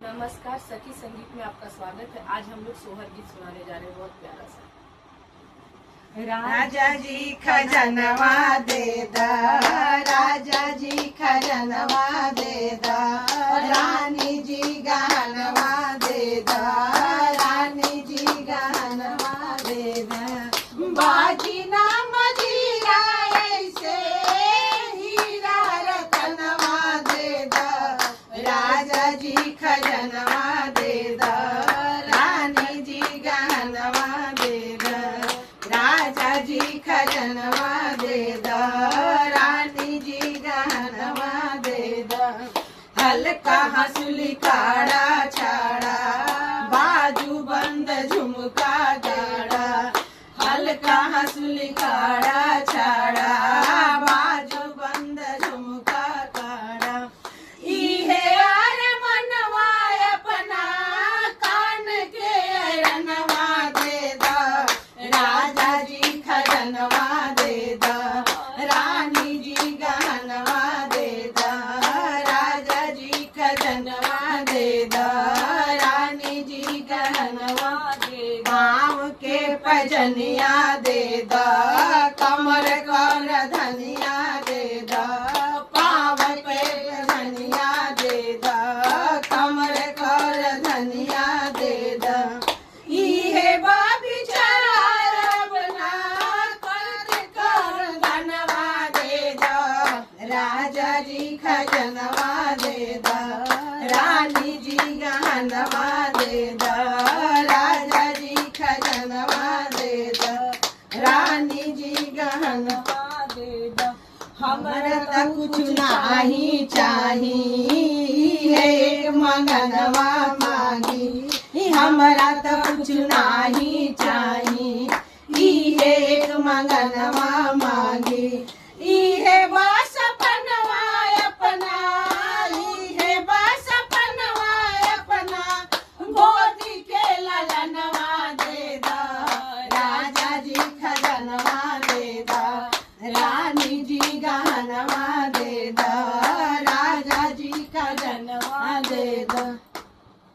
नमस्कार, सखी संगीत में आपका स्वागत है। आज हम लोग सोहर गीत सुनाने जा रहे हैं, बहुत प्यारा सा। राजा जी खजनवा दे दा, राजा जी खजनवा दे दा, रानी जी गहनवा दे दा, रानी जी गहनवा दे दा। बाजी ना मजीरा ऐसे हीरा रतनवा दे दा, राजा जी खजनवा दे दा, रानी जी गहनवा दे दा, राजा जी खजनवा दे दा, रानी जी गहनवा दे दा। हल्का हंसुली काड़ा छाड़ा, बाजू बंद झुमका गाड़ा, हल्का हंसुली काड़ा छाड़ा, बाजू बंद झुमका काड़ा। इहे आर मनवा अपना कान के अरनवा दे दा, राजा जी खजनवा दे दा, रानी जी गहनवा दे दा, राजा जी खजनवा दे दा, रानी जी गहनवा दे दा। पाँव के पजनिया दे दा, कमर कर धनिया दे दा, पाँव पे धनिया दे दा, कमर कर धनिया दे दा। इहे बाबी बना कर धनवा दे दा, राजा जी खजनवा दे दा, रानी जी गहनवा दे दा, राजा जी खजनवा दे दा, रानी जी गहनवा दे दा। हमरा त कुछ नाही चाही, एक मंगनवा मांगी, हमरा त कुछ नाही चाही, एक मंगनवा